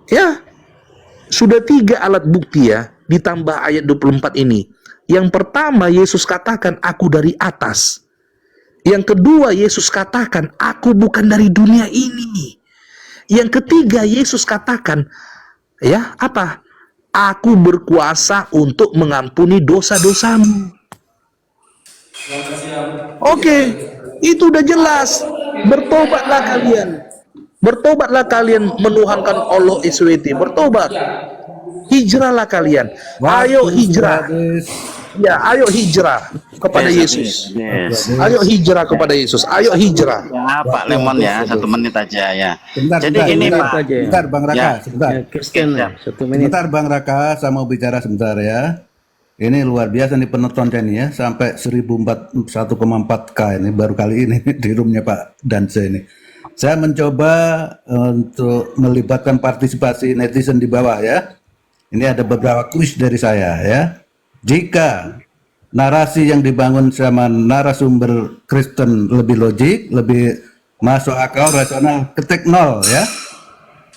Ya, sudah 3 alat bukti ya, ditambah ayat 24 ini. Yang pertama, Yesus katakan, aku dari atas. Yang kedua, Yesus katakan, aku bukan dari dunia ini. Yang ketiga, Yesus katakan, ya, apa? Aku berkuasa untuk mengampuni dosa-dosamu. Oke, itu udah jelas. Bertobatlah kalian. Bertobatlah kalian menuhankan Allah SWT. Bertobat. Hijrahlah kalian. Ayo Waktu sudah hijrah. habis. Ya, ayo hijrah kepada Yesus. Ayo hijrah kepada Yesus. Ayo hijrah. Ya, Pak Waktu Lemon habis, ya, habis. 1 menit aja ya. Sebentar, Jadi sebentar, gini sebentar, Pak. sebentar, Bang Raka, Ya. sebentar. Kristen, Siap. 1 menit. Sebentar, Bang Raka, saya mau bicara sebentar ya. Ini luar biasa nih penontonnya nih ya, sampai 1,4K ini baru kali ini di roomnya Pak Danse ini. Saya mencoba untuk melibatkan partisipasi netizen di bawah ya. Ini ada beberapa kuis dari saya ya. Jika narasi yang dibangun sama narasumber Kristen lebih logik, lebih masuk akal, rasional, ketik 0 ya.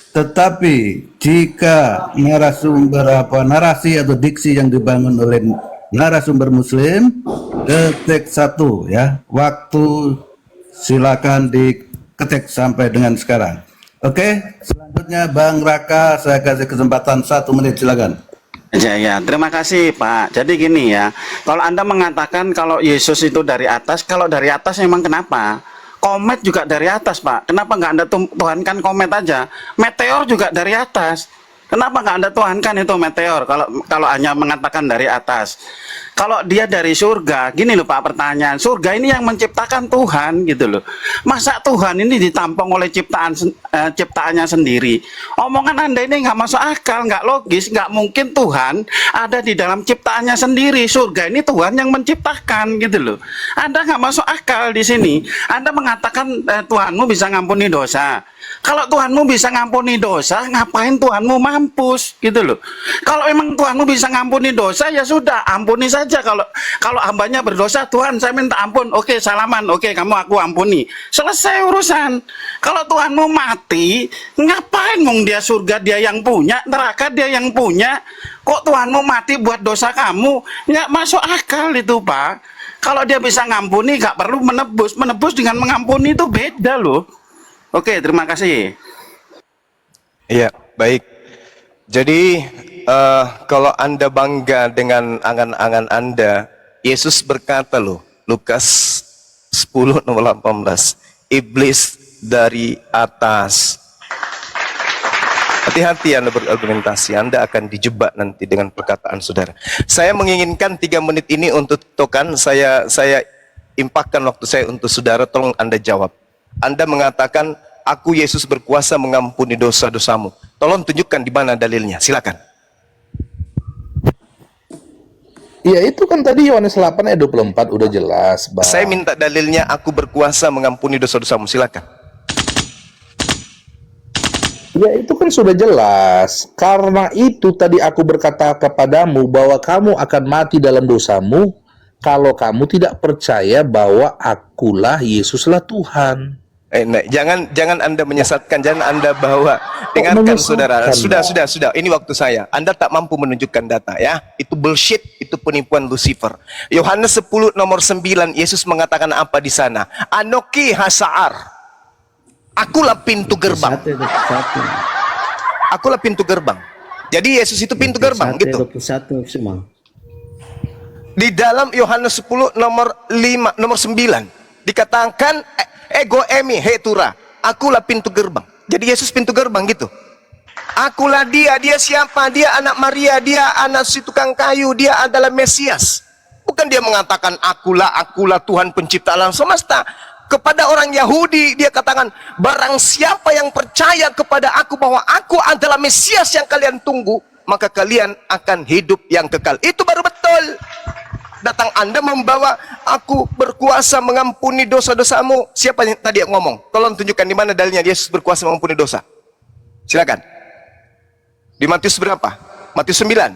Tetapi jika narasi atau diksi yang dibangun oleh narasumber Muslim, ketik 1 ya. Waktu silakan diketik sampai dengan sekarang. Oke, selanjutnya Bang Raka, saya kasih kesempatan 1 menit, silakan. Ya, terima kasih Pak. Jadi gini ya, kalau Anda mengatakan kalau Yesus itu dari atas, kalau dari atas memang kenapa? Komet juga dari atas Pak. Kenapa nggak Anda tuhankan komet aja? Meteor juga dari atas. Kenapa nggak Anda tuhankan itu meteor? Kalau hanya mengatakan dari atas. Kalau dia dari surga, gini loh Pak pertanyaan. Surga ini yang menciptakan Tuhan gitu loh. Masa Tuhan ini ditampung oleh ciptaannya sendiri? Omongan Anda ini nggak masuk akal, nggak logis, nggak mungkin Tuhan ada di dalam ciptaannya sendiri. Surga ini Tuhan yang menciptakan gitu loh. Anda nggak masuk akal di sini. Anda mengatakan Tuhanmu bisa ngampuni dosa. Kalau Tuhanmu bisa ngampuni dosa, ngapain Tuhanmu mampus gitu loh. Kalau memang Tuhanmu bisa ngampuni dosa, ya sudah, ampuni saja. Kalau hambanya berdosa, Tuhan saya minta ampun. Oke, salaman. Oke, kamu aku ampuni. Selesai urusan. Kalau Tuhanmu mati, ngapain mong dia surga dia yang punya, neraka dia yang punya. Kok Tuhanmu mati buat dosa kamu? Nggak masuk akal itu Pak. Kalau dia bisa ngampuni, nggak perlu menebus. Menebus dengan mengampuni itu beda loh. Oke, terima kasih. Iya, baik. Jadi kalau Anda bangga dengan angan-angan Anda, Yesus berkata loh, Lukas 10 nomor 18, iblis dari atas. Hati-hati Anda berargumentasi, Anda akan dijebak nanti dengan perkataan saudara. Saya menginginkan 3 menit ini untuk tokan, saya impakkan waktu saya untuk saudara, tolong Anda jawab. Anda mengatakan, aku Yesus berkuasa mengampuni dosa-dosamu. Tolong tunjukkan di mana dalilnya, silakan. Ya itu kan tadi Yohanes 8 ayat 24 udah jelas, Bang. Saya minta dalilnya, aku berkuasa mengampuni dosa-dosamu, silakan. Ya itu kan sudah jelas. Karena itu tadi aku berkata kepadamu bahwa kamu akan mati dalam dosamu kalau kamu tidak percaya bahwa akulah Yesuslah Tuhan. Nah, jangan Anda menyesatkan, jangan Anda bawa. Dengarkan saudara, sudah. Ini waktu saya. Anda tak mampu menunjukkan data ya. Itu bullshit, itu penipuan Lucifer. Yohanes 10 nomor 9, Yesus mengatakan apa di sana? Anoki hasa'ar. Akulah pintu gerbang. Akulah pintu gerbang. Jadi Yesus itu pintu gerbang gitu. 21 semua. Di dalam Yohanes 10 nomor 5 nomor 9 dikatakan ego emi hetura, akulah pintu gerbang. Jadi Yesus pintu gerbang gitu. Akulah dia siapa? Dia anak Maria, dia anak si tukang kayu, dia adalah Mesias. Bukan dia mengatakan akulah Tuhan pencipta alam semesta. Kepada orang Yahudi dia katakan, barang siapa yang percaya kepada aku bahwa aku adalah Mesias yang kalian tunggu, maka kalian akan hidup yang kekal. Itu baru betul. Datang Anda membawa aku berkuasa mengampuni dosa-dosamu. Siapa yang tadi yang ngomong? Tolong tunjukkan di mana dalilnya Yesus berkuasa mengampuni dosa. Silakan. Di Matius berapa? Matius 9.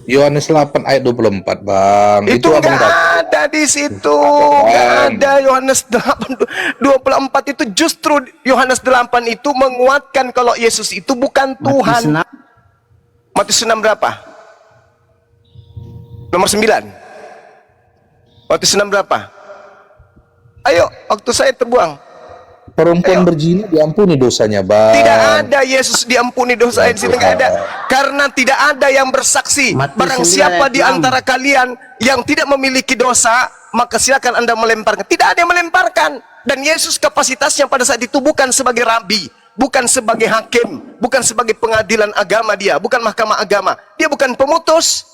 Yohanes 8 ayat 24, Bang. Itu Abang nggak tahu. ada di situ, nggak ada. Yohanes 8:24 itu justru Yohanes 8 itu menguatkan kalau Yesus itu bukan Tuhan. Matius 6 berapa? Nomor 9. Matius 6 berapa? Ayo, waktu saya terbuang. Perempuan Ayo. berzina diampuni dosanya, Bang. Tidak ada Yesus diampuni dosa di situ, nggak ada. Karena tidak ada yang bersaksi. Matius Barang 9 siapa ayat di 6. antara kalian yang tidak memiliki dosa, maka silakan Anda melemparkan. Tidak ada yang melemparkan. Dan Yesus kapasitasnya pada saat itu bukan sebagai rabi, bukan sebagai hakim, bukan sebagai pengadilan agama dia, bukan mahkamah agama. Dia bukan pemutus.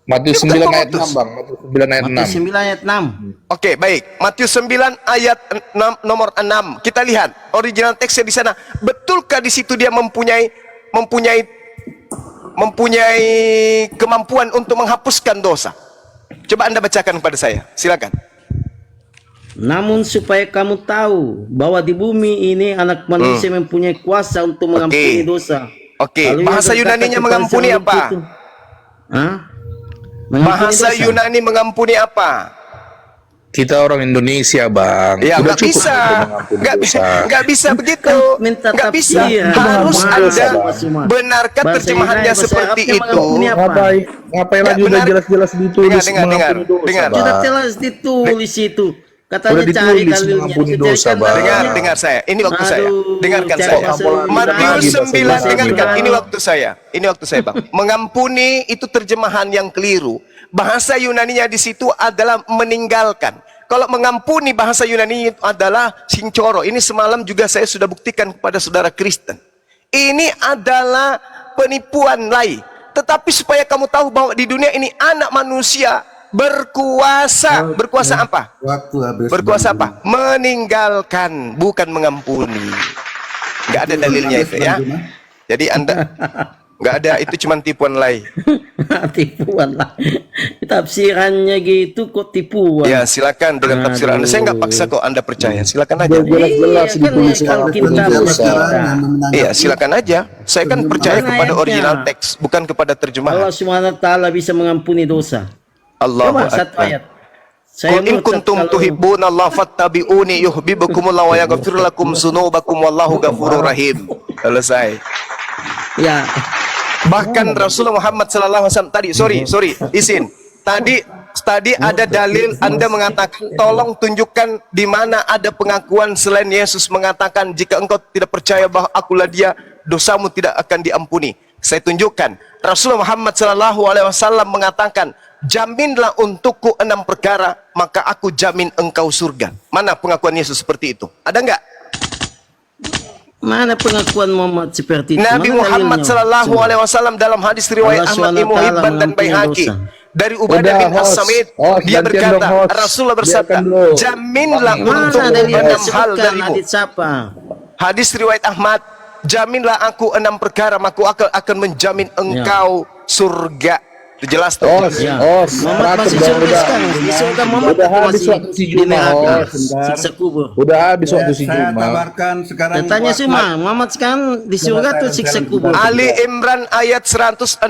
Matius Dia 9 bukan ayat pemutus. 6, Bang. Matius 9 ayat Matius 6. 9 ayat 6. Oke, baik. Matius 9 ayat 6, nomor 6. Kita lihat original teksnya di sana. Betulkah di situ dia mempunyai kemampuan untuk menghapuskan dosa? Coba Anda bacakan kepada saya. Silakan. Namun supaya kamu tahu bahwa di bumi ini anak manusia mempunyai kuasa untuk mengampuni dosa. Oke, Lalu ia bahasa berkata Yunaninya kepada mengampuni sang apa? itu, hah? Mengampuni Bahasa dosa. Yunani mengampuni apa? Kita orang Indonesia, Bang. Ya, Sudah nggak cukup bisa, untuk mengampuni dosa. nggak bisa begitu, minta nggak bisa. tafsir. Harus Bahasa Anda Arab. benarkan Bahasa terjemahannya Yunani, bahasa seperti Arabnya itu. mengampuni apa? Ngapain Ya, lagi udah benar. jelas-jelas ditulis Dengar, mengampuni dosa, dengar. Bang. Sudah jelas ditulis itu. Katanya Udah cari ditulis dalilnya. mengampuni Dicarikan dosa, Bang. dalilnya. Dengar saya. Ini waktu saya. Aduh, Dengarkan cari saya. bahasa Matius Yunani. Matius 9, bahasa dengarkan. Yunani. Ini waktu saya. Ini waktu saya, Bang. Mengampuni itu terjemahan yang keliru. Bahasa Yunaninya di situ adalah meninggalkan. Kalau mengampuni bahasa Yunani itu adalah sincoro. Ini semalam juga saya sudah buktikan kepada saudara Kristen. Ini adalah penipuan lay. Tetapi supaya kamu tahu bahwa di dunia ini anak manusia berkuasa. Berkuasa apa? Waktu habis. Berkuasa Bang. apa? Meninggalkan, bukan mengampuni. Nggak ada dalilnya itu ya. Jadi Anda nggak ada, itu cuma tipuan lay. Tipuan lah. Tafsirannya gitu kok tipuan. Ya, silakan dengan tafsir Anda. Saya nggak paksa kok Anda percaya. Silakan aja. Jelas-jelas Iya, kan ditulis kan mengampuni kita dosa. Iya, silakan aja. Saya kan percaya Mana kepada ayatnya? original teks, bukan kepada Allah terjemahan. Subhanahu wa taala bisa mengampuni dosa. Allahu Coba satu Akbar. ayat. Saya Qul in murtad kuntum kalau- tuhibbunallaha fattabi'uni yuhibbukumullah wa yaghfir lakum dzunubakum wallahu ghafurur rahim. Selesai. Ya. Bahkan Rasulullah Muhammad sallallahu alaihi wasallam tadi, sorry, izin. Tadi ada dalil Anda mengatakan tolong tunjukkan di mana ada pengakuan selain Yesus mengatakan jika engkau tidak percaya bahwa akulah dia, dosamu tidak akan diampuni. Saya tunjukkan. Rasulullah Muhammad sallallahu alaihi wasallam mengatakan, "Jaminlah untukku 6 perkara, maka aku jamin engkau surga." Mana pengakuan Yesus seperti itu? Ada enggak? Mana pengakuan Muhammad seperti itu? Nabi Mana Muhammad dalilnya? sallallahu Coba. alaihi wasallam dalam hadis riwayat Allah Ahmad SWT Ibnu Hibban dan mengampuni Baihaqi dosa. dari Ubadah Udah, bin host. As-Samit, Host, dia gantian berkata, dong, host. Rasulullah bersabda, Biarkan dulu. jaminlah Mana untukku dalilnya? 6 hal Sebutkan darimu. hadis siapa? Hadis riwayat Ahmad, jaminlah aku 6 perkara, maka aku akan menjamin engkau surga. Itu jelas tuh. Ya. Os, Muhammad masih teratur, surga udah. sekarang. Di surga Muhammad Udah atau habis masih waktu si di Juma, neraka? Os. Siksa kubur. Udah habis waktu si Saya Juma. tawarkan sekarang. Tanya semua, Muhammad sekarang di surga atau siksa kubur? Ali Imran ayat 169,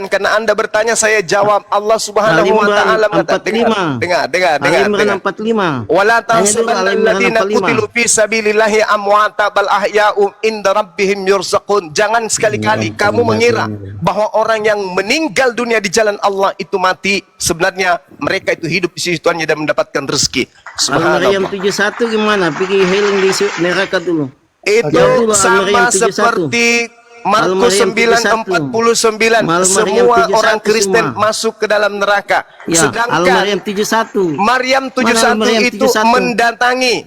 karena Anda bertanya saya jawab. Allah Subhanahu Ali wa Imran taala mengatakan, 45. dengar. Ali Imran 45. Wala Tanya dulu tahsabanna Ali Imran alladziina 45. qutilu fi sabilillahi amwata bal ahya'u inda rabbihim yurzaqun. Jangan sekali-kali kamu mengira bahwa orang yang meninggal dunia di jalan Allah itu mati. Sebenarnya mereka itu hidup di sisi Tuhannya dan mendapatkan rezeki. Al-Maryam Subhanallah. 71 gimana? Pergi healing di neraka dulu. Itu Jauh dulu sama Al-Maryam 71. seperti Markus Al-Maryam 9:49. Al-Maryam Semua 71 orang Kristen semua. masuk ke dalam neraka. Ya, Sedangkan Al-Maryam 71. Maryam 71 Mana Maryam itu 71?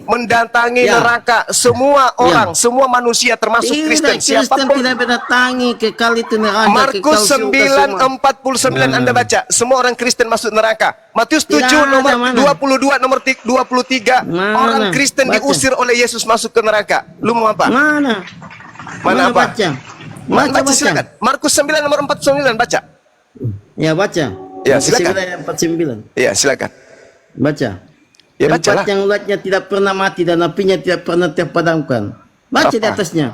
mendatangi Ya. neraka semua orang, semua manusia termasuk Kristen, Kristen siapapun. tidak mendatangi kekal itu neraka. Markus kekal surga semua. 9:49 Anda baca, semua orang Kristen masuk neraka. Matius Tidak 7 ada, nomor mana? 22 nomor 23 Mana? orang Kristen Baca. diusir oleh Yesus masuk ke neraka. Lu mau apa? Mana? Mana apa? baca? Baca, Baca silakan. Markus 9 nomor 49 baca. Ya baca. Ya, silakan. 49. Iya, silakan. Baca. Ya, Tempat bacalah. yang ulatnya tidak pernah mati dan apinya tidak pernah terpadamkan. Baca di Apa? atasnya.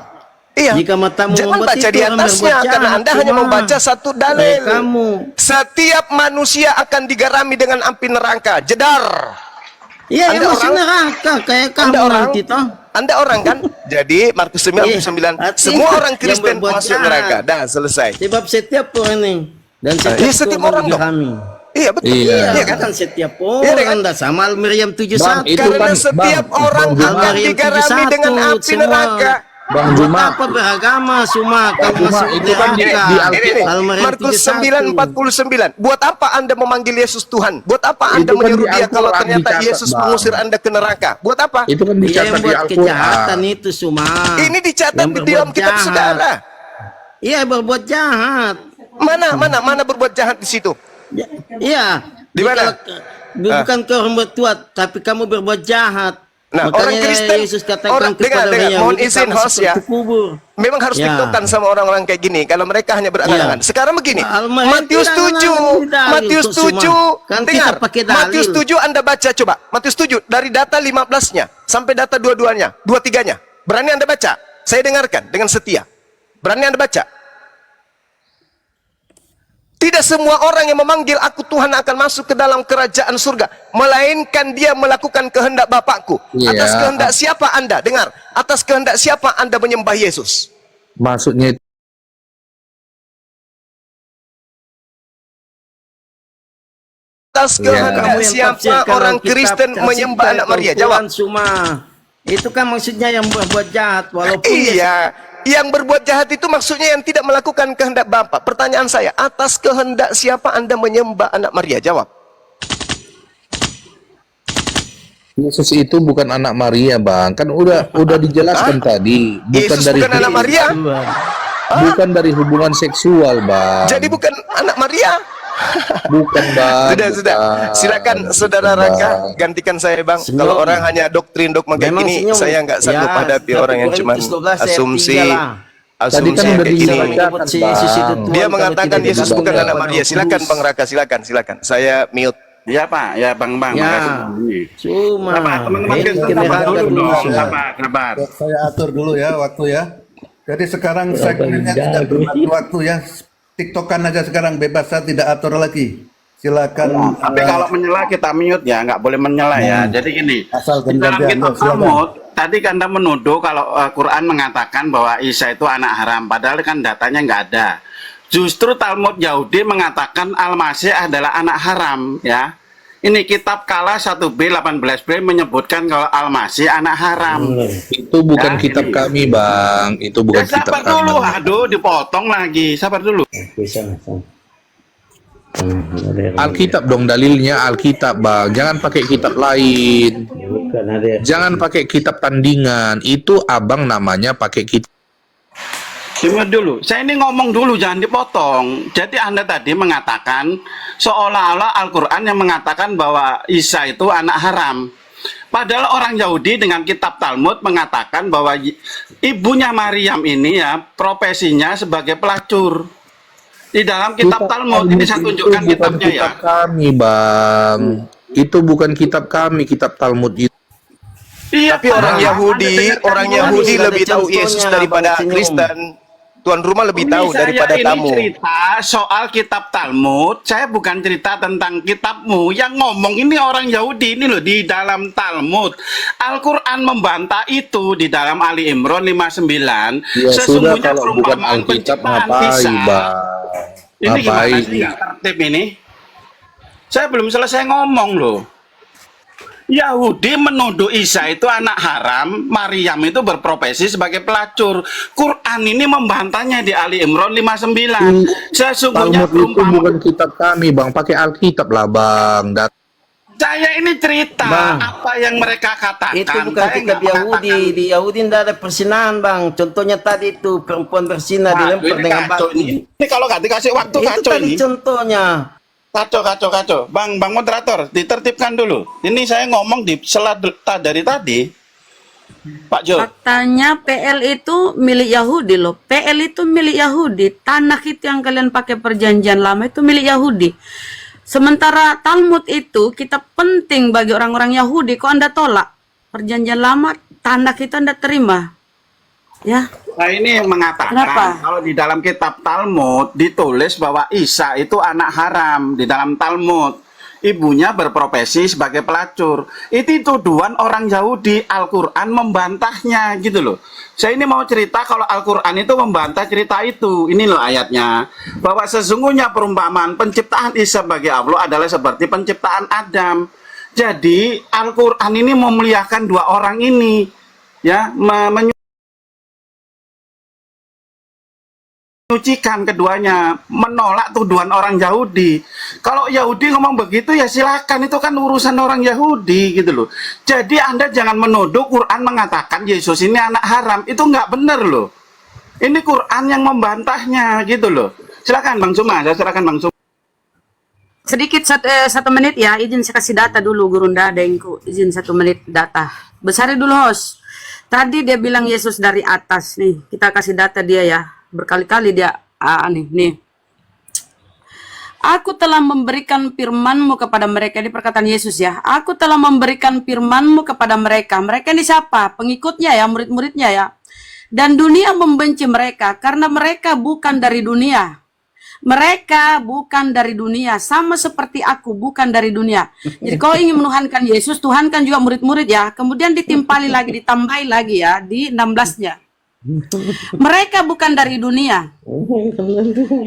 Iya. Jika matamu Jangan membuat baca itu, di orang atasnya berbuat karena jahat Anda hanya semua. membaca satu Kayak dalil. kamu. Setiap manusia akan digarami dengan api neraka. Jedar. Iya, Anda yang masuk orang? neraka kayak Anda kamu orang? nanti toh. Anda orang kan? Jadi Markus 9:9 Iya, semua artinya orang yang Kristen berbuat masuk jahat. neraka. Dah selesai. Sebab setiap orang ini dan setiap, iya, setiap orang dong. kami. Iya betul. Iya. Iya, kan? kan setiap Iya, orang kan? Anda sama Al-Miriam Bang, 71. itu Karena kan, setiap Bang, orang Bang akan Al-Maryam digarami 71 dengan api semua. neraka. Bang Buat Juma, apa beragama semua kalau Juma, masuk itu kan neraka? di Alkitab. Al-Maryam Markus 71. 9:49. Buat apa Anda memanggil Yesus Tuhan? Buat apa Anda Itu kan menyuruh di dia kalau Al-Quran ternyata dicatat, Yesus Bang. mengusir Anda ke neraka? Buat apa? itu kan Dia dicatat yang di buat kejahatan Al-Quran. itu semua. Ini dicatat Yang di berbuat dalam kitab jahat. saudara. Iya, berbuat jahat. Mana berbuat jahat di situ? Iya. Di mana? Bukan kau orang berbuat, tapi kamu berbuat jahat. Nah, Makanya orang Kristen, Yesus katakan orang- kepada dengar, Yahudi, mohon izin, kamu host, ya. seperti kubur. Memang harus Ya. tiktokan sama orang-orang kayak gini. Kalau mereka hanya berangan-angan. Iya. Sekarang begini. Al-Maryam Matius tidak 7. mengalami dalil Matius itu semua. 7. Kan kita Dengar. pakai dalil. Matius 7 Anda baca coba. Matius 7 dari data 15-nya sampai data 22-nya, 23-nya. Berani Anda baca? Saya dengarkan dengan setia. Berani Anda baca? Tidak semua orang yang memanggil aku Tuhan akan masuk ke dalam kerajaan surga, melainkan dia melakukan kehendak Bapakku. Iya. Atas kehendak siapa Anda? Dengar. Atas kehendak siapa Anda menyembah Yesus? Maksudnya Atas Iya. kehendak Kamu yang siapa tafsirkan orang Alkitab, Kristen menyembah anak Maria? Al-Quran Jawab. semua. Itu kan maksudnya yang berbuat jahat, walaupun Iya, yang berbuat jahat itu maksudnya yang tidak melakukan kehendak Bapa. Pertanyaan saya, atas kehendak siapa Anda menyembah anak Maria? Jawab. Yesus itu bukan anak Maria, Bang. Kan udah dijelaskan tadi, bukan Yesus dari bukan anak Maria? bukan dari hubungan seksual, Bang. Jadi bukan anak Maria? bukan, Bang. Sudah. bukan. Silakan Saudara Bukan, Raka Bang. gantikan saya, Bang. Senyum. Kalau orang hanya doktrin dogma kayak Memang gini, senyum. saya nggak sanggup Ya, hadapi tapi orang yang cuma Korintus 12 ayat asumsi. 3 lah. Tadi kan Asumsi udah kayak gini. dibacakan, Si Yesus itu Bang. Tuhan, Dia kalau mengatakan tidak Yesus dibaca bukan anak pada Maria. Silakan Paulus. Bang Raka, silakan. Saya mute. Ya Pak, ya Bang, Ya. makasih. Cuma Bapak, teman-teman ini Kristen kita sabar harap dulu dulu. dong, sabar. Saya atur dulu ya waktu ya. Jadi sekarang segmennya tidak berlaku waktu ya. TikTokan aja sekarang bebas, saya tidak atur lagi. Silakan. Tapi kalau menyela kita mute ya, nggak boleh menyela ya. Jadi gini, Asal di dalam gantian, kitab silakan. Talmud, tadi kan Anda menuduh kalau Quran mengatakan bahwa Isa itu anak haram, padahal kan datanya nggak ada. Justru Talmud Yahudi mengatakan Al-Masih adalah anak haram, ya. Ini kitab Kala 1b 18b menyebutkan kalau Al-Masih anak haram. Itu bukan Ya, kitab ini. kami, Bang. Itu bukan Ya, kitab sabar dulu, kami. aduh dipotong lagi. Sabar dulu. Bisa. Alkitab dong dalilnya, Alkitab, Bang. Jangan pakai kitab lain. Bukan ada. Jangan pakai kitab tandingan. Itu Abang namanya pakai kitab. Dengar dulu, saya ini ngomong dulu, jangan dipotong. Jadi Anda tadi mengatakan seolah-olah Al-Quran yang mengatakan bahwa Isa itu anak haram. Padahal orang Yahudi dengan kitab Talmud mengatakan bahwa ibunya Maryam ini ya profesinya sebagai pelacur. Di dalam kitab Talmud, ini saya tunjukkan Itu bukan kitabnya ya. kitab kami, Bang. Itu bukan kitab kami, kitab Talmud itu. Iya, Tapi orang Pak. Yahudi, Anda dengarkan orang dulu. Yahudi Ada lebih tahu contohnya, Yesus Bang daripada Senyum. Kristen. Tuan rumah lebih tahu daripada Ini tamu. cerita soal kitab Talmud. Saya bukan cerita tentang kitabmu. Yang ngomong ini orang Yahudi ini loh di dalam Talmud. Al-Quran membantah itu di dalam Ali Imran 59. Ya sudah, Sesungguhnya kalau bukan perumpamaan Alkitab penciptaan ngapain, Isa. Bang? Ini gimana Ngapain? sih nggak tertib ini? Saya belum selesai ngomong loh. Yahudi menuduh Isa itu anak haram, Maryam itu berprofesi sebagai pelacur. Quran ini membantahnya di Ali Imran 59. Sesungguhnya Talmud itu perumpamaan bukan kitab kami, Bang. Pakai Alkitab lah, Bang. saya ini cerita Bang, apa yang mereka katakan. Itu bukan Saya kitab nggak Yahudi. mengatakan- Di Yahudi tidak ada persinahan, Bang. Contohnya tadi itu perempuan berzina Waduh, dilempar ini dengan kacau batu. ini kalau nggak dikasih waktu Itu kacau tadi ini. contohnya. Kacau. Bang moderator, ditertibkan dulu. Ini saya ngomong di sela dari tadi. Pak Jo. Faktanya PL itu milik Yahudi loh. PL itu milik Yahudi. Tanah itu yang kalian pakai perjanjian lama itu milik Yahudi. Sementara Talmud itu kitab penting bagi orang-orang Yahudi. Kok Anda tolak? Perjanjian lama tanah itu Anda terima. Ya, Nah ini mengatakan kenapa? kalau di dalam kitab Talmud ditulis bahwa Isa itu anak haram di dalam Talmud. Ibunya berprofesi sebagai pelacur. Itu tuduhan orang Yahudi. Al-Quran membantahnya gitu loh. Saya ini mau cerita kalau Al-Quran itu membantah cerita itu. Ini loh ayatnya. Bahwa sesungguhnya perumpamaan penciptaan Isa bagi Allah adalah seperti penciptaan Adam. Jadi Al-Quran ini memuliakan dua orang ini. Ya, menyucikan keduanya, menolak tuduhan orang Yahudi. Kalau Yahudi ngomong begitu ya silakan, itu kan urusan orang Yahudi gitu loh. Jadi Anda jangan menuduh Quran mengatakan Yesus ini anak haram, itu nggak benar loh. Ini Quran yang membantahnya gitu loh. Silakan Bang Suma, saya silakan Bang Suma. Sedikit 1 menit ya, izin saya kasih data dulu Gurunda Dengku, izin 1 menit data. Besari dulu host. Tadi dia bilang Yesus dari atas nih, kita kasih data dia ya. Berkali-kali dia nih. Aku telah memberikan firman-Mu kepada mereka. Ini perkataan Yesus ya. Aku telah memberikan firman-Mu kepada mereka. Mereka ini siapa? Pengikutnya ya, murid-muridnya ya. Dan dunia membenci mereka karena mereka bukan dari dunia. Mereka bukan dari dunia, sama seperti aku bukan dari dunia. Jadi kalau ingin menuhankan Yesus, tuhankan juga murid-murid ya. Kemudian ditambahi lagi ya di 16-nya. Mereka bukan dari dunia,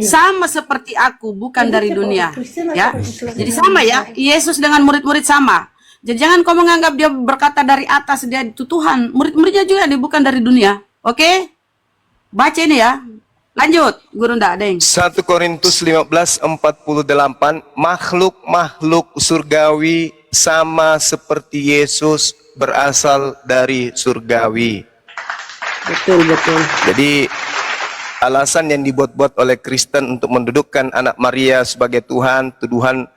sama seperti aku bukan dari dunia, ya. Jadi sama ya, Yesus dengan murid-murid sama. Jadi jangan kau menganggap dia berkata dari atas dia itu Tuhan. Murid-muridnya juga dia bukan dari dunia. Oke? Baca ini ya. Lanjut, Guru Ndadeng. 1 Korintus 15:48, makhluk-makhluk surgawi sama seperti Yesus berasal dari surgawi. Betul. Jadi alasan yang dibuat-buat oleh Kristen untuk mendudukkan anak Maria sebagai Tuhan, tuduhan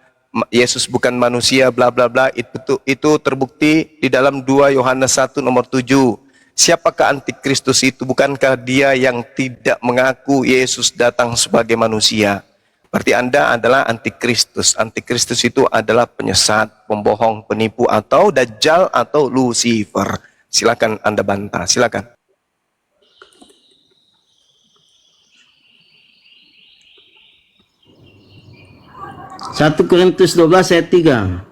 Yesus bukan manusia, bla bla bla, itu terbukti di dalam 2 Yohanes 1 nomor 7. Siapakah antikristus itu? Bukankah dia yang tidak mengaku Yesus datang sebagai manusia? Berarti Anda adalah antikristus. Antikristus itu adalah penyesat, pembohong, penipu, atau dajjal atau Lucifer. Silakan Anda bantah, silakan. 1 Korintus 12 ayat 3.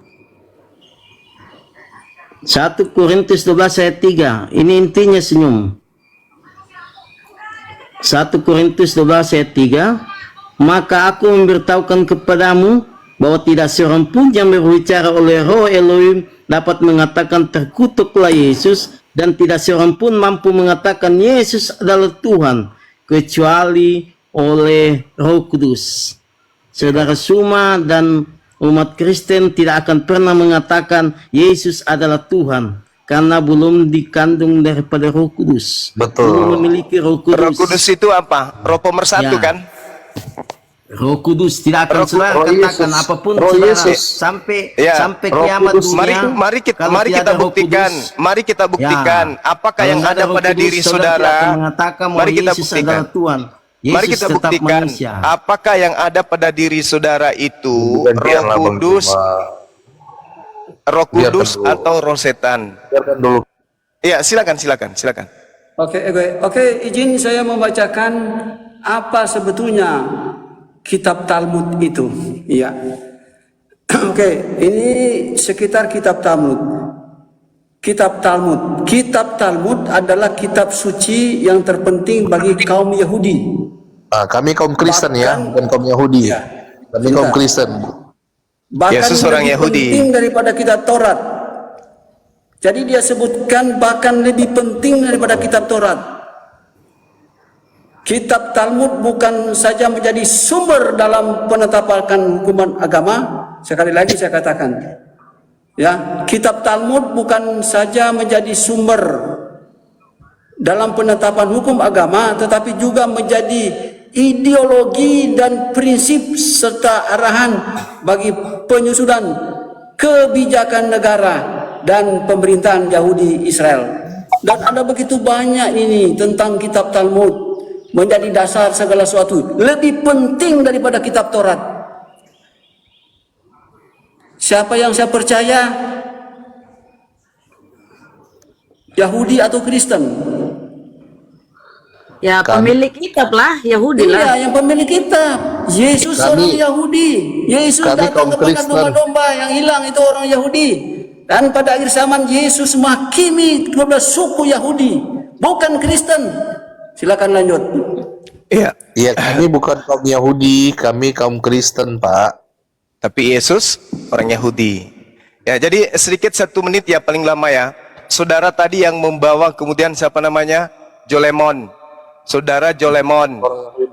1 Korintus 12 ayat 3. Ini intinya senyum. 1 Korintus 12 ayat 3. Maka aku memberitahukan kepadamu bahwa tidak seorang pun yang berbicara oleh Roh Elohim dapat mengatakan terkutuklah Yesus, dan tidak seorang pun mampu mengatakan Yesus adalah Tuhan kecuali oleh Roh Kudus. Saudara Suma dan umat Kristen tidak akan pernah mengatakan Yesus adalah Tuhan karena belum dikandung daripada Roh Kudus. Betul. Belum memiliki Roh Kudus. Roh Kudus itu apa? Roh pemersatu Ya. kan? Roh Kudus tidak akan saudara Roh katakan Yesus. apapun Roh saudara Yesus. sampai Ya. sampai Roh kiamat Kudus. dunia. Mari kalau kita tiada Roh buktikan. Kudus, Mari kita buktikan apakah kalau yang nggak ada Roh pada Kudus, diri tidak saudara. akan mengatakan bahwa Mari kita Yesus buktikan. adalah Tuhan. Yesus Mari kita tetap buktikan manusia. apakah yang ada pada diri saudara itu Roh Kudus, Roh Kudus atau Roh Setan. Biarkan dulu. Iya, silakan. Oke, izin saya membacakan apa sebetulnya kitab Talmud itu. Iya. Oke, ini sekitar kitab Talmud. Kitab Talmud adalah kitab suci yang terpenting bagi kaum Yahudi. Kami kaum Kristen ya, Bahkan- bukan kaum Yahudi. Ya. Kami kaum Sebentar. Kristen. Bahkan Yesus orang lebih Yahudi. penting daripada kitab Taurat. Jadi dia sebutkan bahkan lebih penting daripada kitab Taurat. Kitab Talmud bukan saja menjadi sumber dalam penetapan hukuman agama. Sekali lagi saya katakan, ya, kitab Talmud bukan saja menjadi sumber dalam penetapan hukum agama, tetapi juga menjadi ideologi dan prinsip serta arahan bagi penyusunan kebijakan negara dan pemerintahan Yahudi Israel. Dan ada begitu banyak ini tentang kitab Talmud menjadi dasar segala sesuatu, lebih penting daripada kitab Taurat. Siapa yang saya percaya, Yahudi atau Kristen, Ya, pemilik kitab lah, Yahudi lah. Iya, yang pemilik kitab. Yesus orang Yahudi. Yesus kami datang kaum kepada Kristen. domba-domba yang hilang itu orang Yahudi. Dan pada akhir zaman Yesus menghakimi 12 suku Yahudi, bukan Kristen. Silakan lanjut. Iya. Ya, kami bukan kaum Yahudi, kami kaum Kristen, Pak. Tapi Yesus orang Yahudi. Ya, jadi sedikit 1 menit ya paling lama ya. Saudara tadi yang membawa kemudian siapa namanya? Jolemon. Saudara Jolemon.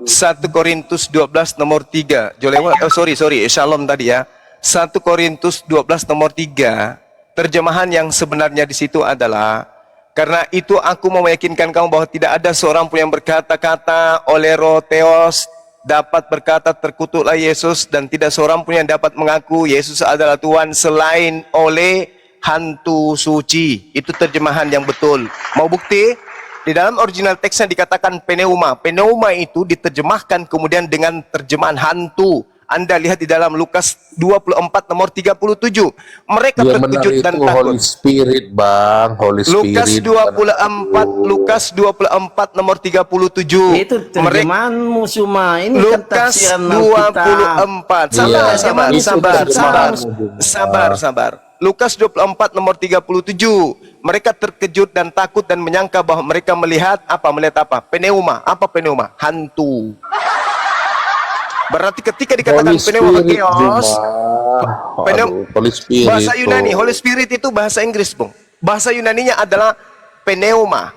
1 Korintus 12 nomor 3. Jolemon, sorry, Shalom tadi ya. 1 Korintus 12 nomor 3. Terjemahan yang sebenarnya di situ adalah, karena itu aku mau meyakinkan kamu bahwa tidak ada seorang pun yang berkata-kata oleh roh Theos dapat berkata terkutuklah Yesus, dan tidak seorang pun yang dapat mengaku Yesus adalah Tuhan selain oleh hantu suci. Itu terjemahan yang betul. Mau bukti? Di dalam original teksnya dikatakan pneuma. Pneuma itu diterjemahkan kemudian dengan terjemahan hantu. Anda lihat di dalam Lukas 24 nomor 37. Mereka Yang benar terkejut dan itu takut. Holy Spirit, Bang. Holy Lukas Spirit. 24 nomor 37. Itu terjemahanmu semua. Ini kan Lukas tafsiran Alkitab. 24. Sabar, Iya, sabar, itu sabar, sabar, terjemahan. sabar. Lukas 24 nomor 37. Mereka terkejut dan takut dan menyangka bahwa mereka melihat apa? Melihat apa? Pneuma. Apa pneuma? Hantu. Berarti ketika dikatakan Holy pneuma Spirit, chaos, Holy Spirit. bahasa Yunani, Holy Spirit itu bahasa Inggris, Bung. Bahasa Yunaninya adalah pneuma.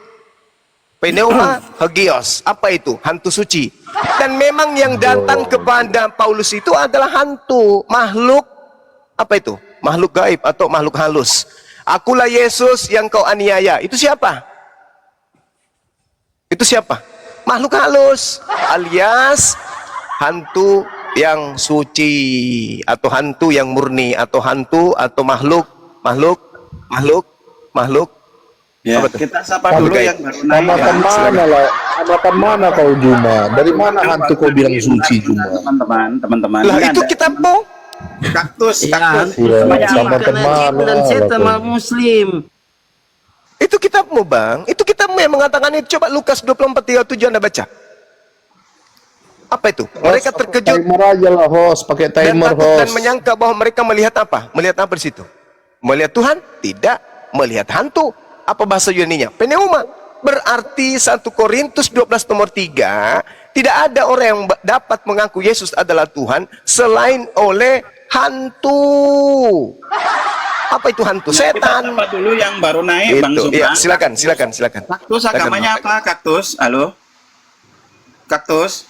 Pneuma hagios. Apa itu? Hantu suci. Dan memang yang datang kepada Paulus itu adalah hantu, makhluk apa itu? Makhluk gaib atau makhluk halus. Akulah Yesus yang kau aniaya. Itu siapa? Itu siapa? Makhluk halus alias hantu yang suci atau hantu yang murni atau hantu atau makhluk. Ya, Apa tuh? kita sapa dulu yang baru naik. Amatan mana lah? Amatan mana kau Juma? Dari mana hantu kau bilang suci Juma? Teman-teman. Lah Ini itu ada kitabmu. kaktus. Iya, sama Karena teman jin dan setan malah muslim. Itu kitabmu, Bang. Itu kitabmu yang mengatakan itu. Coba Lukas 24:37 Anda baca. Apa itu? Mereka terkejut Timer aja lah, host. Pakai dan timer, takut dan host. menyangka bahwa mereka melihat apa? Melihat apa di situ? Melihat Tuhan? Tidak. Melihat hantu. Apa bahasa Yunaninya? Pneuma. Berarti 1 Korintus 12 nomor 3, tidak ada orang yang dapat mengaku Yesus adalah Tuhan selain oleh hantu. Apa itu hantu? Kita Setan. sapa dulu yang baru naik, Bang Itu. Zuma. Ya, silakan. Kaktus agamanya apa, Kaktus? Halo? Kaktus?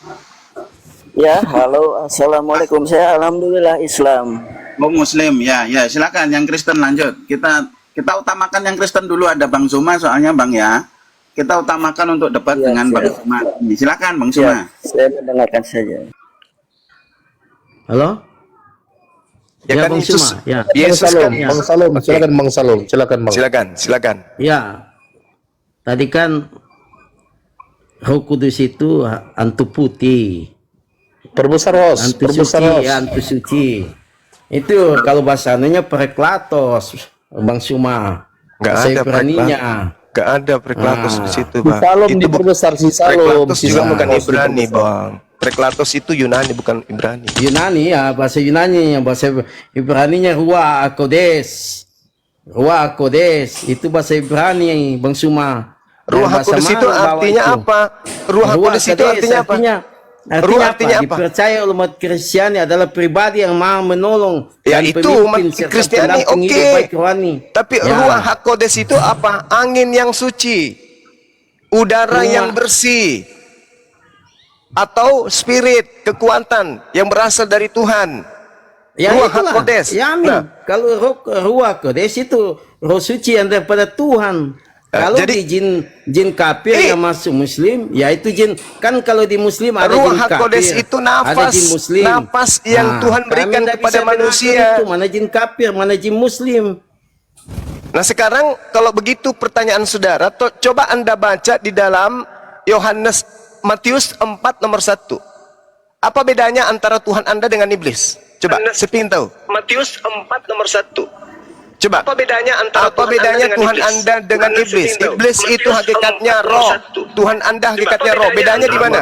Ya, halo, assalamualaikum. Saya alhamdulillah Islam. Oh, Muslim. Ya, silakan yang Kristen lanjut. Kita utamakan yang Kristen dulu, ada Bang Zuma soalnya, Bang ya. Kita utamakan untuk debat Ya, dengan Bang siap. Zuma. Silakan Bang Zuma. Ya, saya mendengarkan saja. Halo? Ya, kan Bang Yesus. Zuma. Ya. Yesus kan. Bang Salom, silakan Bang Salom, silakan Bang. Silakan. Ya. Tadi kan Roh Kudus itu hantu putih. Perbesar, host. Hantu Perbesar, suci, host. ya, hantu suci. Itu kalau bahasanya Periklatos, Bang Suma. Nggak Bahasa ada Ibraninya. Gak ada Periklatos di situ, Si Bang. Salom Itu diperbesar, si Salom. Periklatos Si juga Salom bukan harus Ibrani, diperbesar. Bang. Periklatos itu Yunani, bukan Ibrani. Yunani ya, bahasa Yunani, bahasa Ibraninya Ruach HaKodesh. Ruach HaKodesh itu bahasa Ibrani, Bang Suma. Dan Ruah bahasa Kudus itu mana bawa artinya itu? apa? Ruah Kudus itu Kodes artinya apa? Ruh artinya apa? Dipercaya oleh umat Kristiani adalah pribadi yang maha menolong Ya, dan itu pemimpin umat serta Kristiani, pendamping oke. hidup baik rohani. Tapi Ya. Ruah HaKodes itu apa? Angin yang suci, udara yang bersih, atau spirit, kekuatan yang berasal dari Tuhan. Ya, Ruah itulah. HaKodes. Ya, amin. Nah. Kalau Ruach HaKodes itu roh suci yang daripada Tuhan. Kalau jadi- di jin kafir yang masuk Muslim, ya itu jin. Kan kalau di Muslim ada Ruah jin HaKodes kafir, itu ada nafas, jin Muslim. nafas yang Tuhan kami berikan nggak kepada bisa bedakan manusia. Itu, mana jin kafir, mana jin Muslim. Nah, sekarang kalau begitu pertanyaan saudara, coba Anda baca di dalam Yohanes Matius 4 nomor 1. Apa bedanya antara Tuhan Anda dengan iblis? Coba, sepingin tahu. Matius 4 nomor 1. Coba. Apa bedanya antara Apa bedanya Tuhan Anda dengan Tuhan iblis? Yesus Iblis itu hakikatnya Allah roh. satu. Tuhan Anda hakikatnya apa roh. bedanya Bedanya di mana?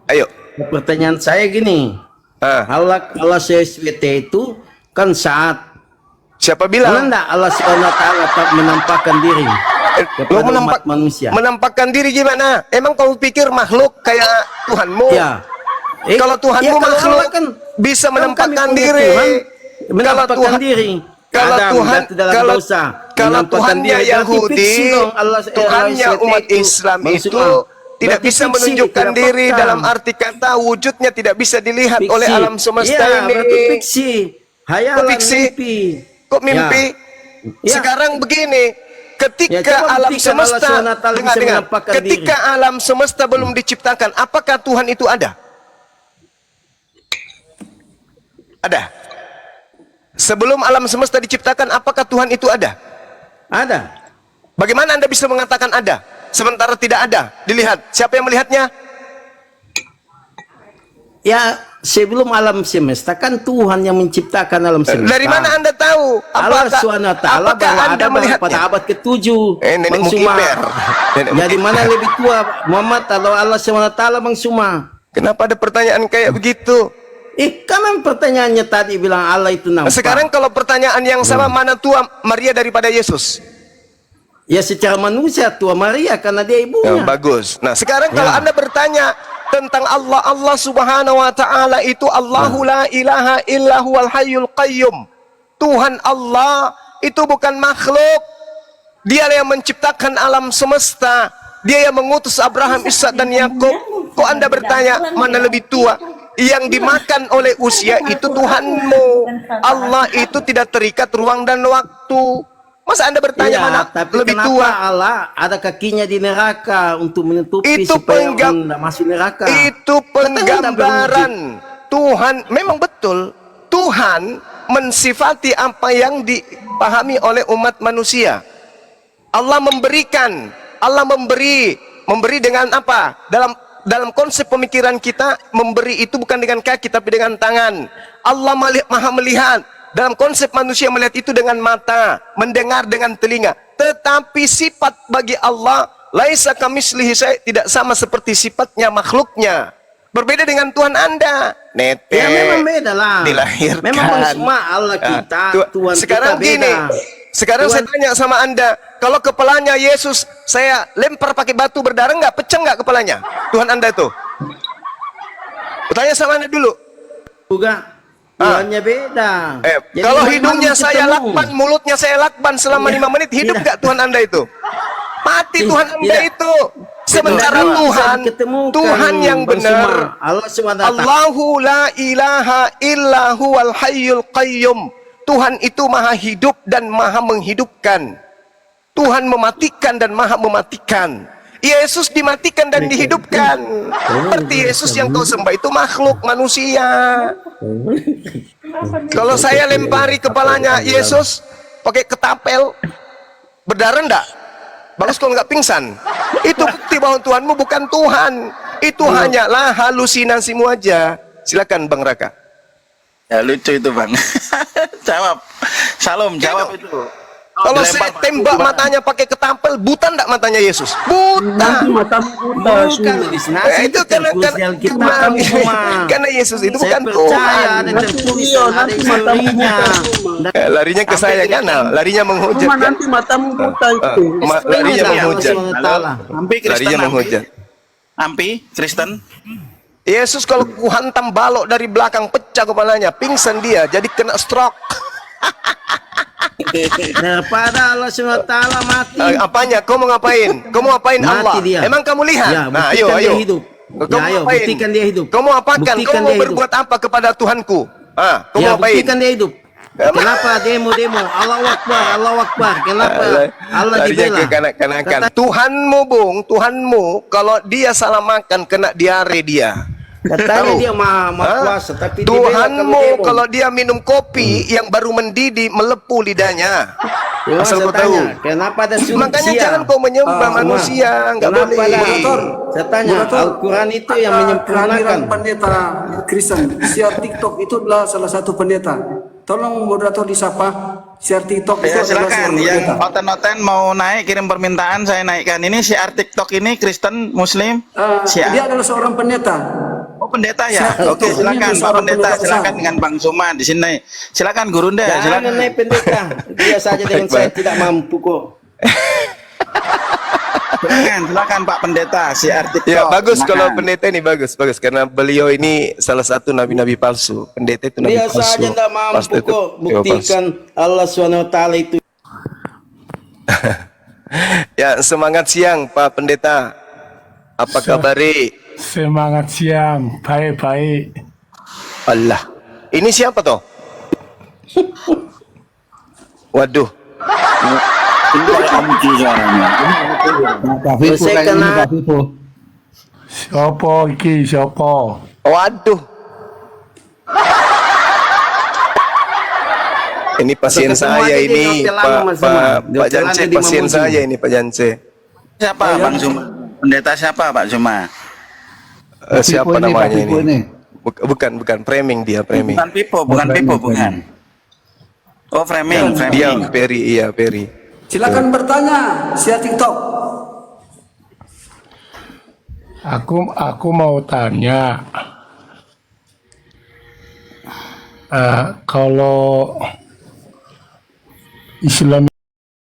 Ayo. Pertanyaan saya gini, Ah, Allah SWT itu kan saat siapa mana bilang? enggak Allah SWT tak menampakkan diri Lo kepada umat manusia? menampakkan diri gimana? Emang kau pikir makhluk kayak Tuhanmu? Ya. Kalau Tuhanmu kalau makhluk Allah kan bisa kami menampakkan punya diri. Tuhan, menampakkan Tuhan- diri. kalau Adam Tuhan jatuh dalam kalau dosa, kalau menampakkan Tuhannya diri. Berarti Yahudi, fiksi dong Tuhannya SWT umat Islam itu tidak Berarti bisa fiksi, menunjukkan tidak diri fakta. dalam arti kata wujudnya tidak bisa dilihat Fiksi. oleh alam semesta Ya, ini. berarti fiksi. Hayalan, Kok fiksi? mimpi. Kok mimpi? Ya. Sekarang begini, Ya, ketika coba alam buktikan Allah semesta, SWT bisa dengar, menampakkan ketika alam semesta belum diciptakan, apakah Tuhan itu ada? Ada. Sebelum alam semesta diciptakan, apakah Tuhan itu ada? Ada. Bagaimana Anda bisa mengatakan ada, sementara tidak ada? Dilihat, siapa yang melihatnya? Ya, sebelum alam semesta kan Tuhan yang menciptakan alam semesta. Dari mana Anda tahu? Allah SWT apakah baru Anda ada melihatnya? pada abad ke-7. Nenek Bang Muki Suma. Ber. Nenek Jadi Muki mana Ber. lebih tua Muhammad atau Allah SWT Bang Suma? Kenapa ada pertanyaan kayak begitu? Kan pertanyaannya tadi bilang Allah itu nampak. Sekarang kalau pertanyaan yang sama, mana tua Maria daripada Yesus? Ya secara manusia tua Maria karena dia ibunya. Bagus. Nah, sekarang kalau Ya. Anda bertanya tentang Allah, Allah Subhanahu wa taala itu Allahu la ilaha illa huwal hayyul qayyum. Tuhan Allah itu bukan makhluk. Dia yang menciptakan alam semesta. Dia yang mengutus Abraham, Ishak dan Yakub. Kok Anda bertanya mana lebih tua? Yang dimakan oleh usia itu Tuhanmu. Allah itu tidak terikat ruang dan waktu. Masa Anda bertanya Iya, mana tapi lebih kenapa tua? Allah ada kakinya di neraka untuk menutupi Itu supaya penggam- orang tidak masuk neraka? Itu penggambaran Tuhan. Memang betul Tuhan mensifati apa yang dipahami oleh umat manusia. Allah memberikan, Allah memberi dengan apa? Dalam konsep pemikiran kita, memberi itu bukan dengan kaki tapi dengan tangan. Allah maha melihat. Dalam konsep manusia melihat itu dengan mata, mendengar dengan telinga. Tetapi sifat bagi Allah, laisa kamitslihi syai', tidak sama seperti sifatnya makhluknya. Berbeda dengan Tuhan Anda. Nete. Ya memang beda lah. Dilahirkan. Memang semua Allah kita, Tuhan sekarang kita beda. gini. Sekarang Tuhan- saya tanya sama Anda, kalau kepalanya Yesus saya lempar pakai batu berdarah nggak? Pecah nggak kepalanya? Tuhan Anda itu. Bertanya sama Anda dulu. Juga Tuhannya beda. Jadi Kalau bagaimana hidungnya saya ketemu? lakban, mulutnya saya lakban selama 5 menit, hidup Tidak. nggak Tuhan Anda itu? Mati Tuhan Anda Tidak. itu. Sementara Tidak bisa Tuhan, diketemukan, Tuhan yang Bang benar. Suma. Allah SWT. Allahu la ilaha illa huwal hayyul qayyum. Tuhan itu maha hidup dan maha menghidupkan. Tuhan mematikan dan maha mematikan. Yesus dimatikan dan dihidupkan. Seperti Yesus yang kau sembah itu makhluk manusia. Kalau saya lempari kepalanya Yesus pakai ketapel, berdarah enggak? Bagus kalau nggak pingsan. Itu bukti bahwa Tuhanmu bukan Tuhan. Itu hanyalah halusinasimu aja. Silakan Bang Raka. Ya lucu itu bang. Jawab. Salam jawab itu. Kalau saya tembak matanya pakai ketapel, buta enggak matanya Yesus? Buta. Bukan di sana Itu karena Yesus itu bukan Tuhan. ada tertulis ada historinya. Larinya ke saya kan, larinya menghujat. Kan? Nanti matamu buta itu. Larinya menghujat. Ampi Kristen. Larinya menghujat. Ampi Kristen. Yesus kalau kuhantam balok dari belakang pecah kepalanya, pingsan dia, jadi kena stroke. Daripada Allah SWT mati. Apanya? Kau mau ngapain? Kau mau ngapain Mati Allah? dia. Emang kamu lihat? Ya, Nah, buktikan ayo. dia hidup. Kau Ya, mau ayo, ngapain? buktikan dia hidup. Kau mau apakan? Kau Buktikan mau dia hidup. berbuat apa kepada Tuhanku? Kau Ya, mau ngapain? buktikan dia hidup. Kenapa demo? Allah Akbar, Allah Akbar. Kenapa Allah Larinya dibela? ke kanak-kanakan. Tuhanmu, Bung, Tuhanmu kalau dia salah makan kena diare dia. Katanya Tahu? dia maha Hah? kuasa, tapi dibela Tuhanmu demo. kalau dia minum kopi yang baru mendidih melepuh lidahnya. Cuma Asal saya kau tahu. tanya, kenapa ada surat Makanya sial? jangan kau menyembah manusia, nggak Kenapa boleh. ada? Saya tanya, Al-Quran itu yang menyempurnakan. Kehadiran pendeta Kristen, siar TikTok itu adalah salah satu pendeta. Tolong moderator disapa. Siar TikTok itu Ya adalah silakan, seorang yang pendeta. noten-noten mau naik kirim permintaan saya naikkan. Ini siar TikTok ini Kristen Muslim. Dia Siar. adalah seorang pendeta. Oh pendeta ya. Siar Oke TikTok ini silakan Pak seorang Pendeta, pendeta silakan besar. dengan Bang Suma di sini. Silakan Gurunda, Jangan silakan. naik pendeta. Dia saja dengan saya tidak mampu kok. Silakan Pak Pendeta, siar TikTok. Ya bagus Silakan. kalau pendeta ini bagus karena beliau ini salah satu nabi-nabi palsu. Pendeta itu nabi Dia palsu. saja tidak mampu Pastor itu kok dewa palsu. buktikan Allah SWT itu. Ya semangat siang Pak Pendeta. Apa kabar? Semangat siang, baik-baik. Allah. Ini siapa toh? Waduh. Pak Vivo Saya kayaknya ini, kena- Pak Vivo. Sopo iki, sopo? Waduh. Ini pasien Ketemu saya aja di ini hotel Pak lama sama. Di Pak hotel Jance lama di pasien Mamuju. saya ini Pak Jance. Siapa Bang Zuma? Pendeta siapa Pak Zuma? Pak Siapa Vivo ini, Pak namanya Vivo ini? Bukan framing dia framing. Bukan Pipo, bukan Pipo, bukan. Oh framing, Dia framing. Peri, iya Peri. Silakan bertanya, siar TikTok. Aku mau tanya. Kalau Islam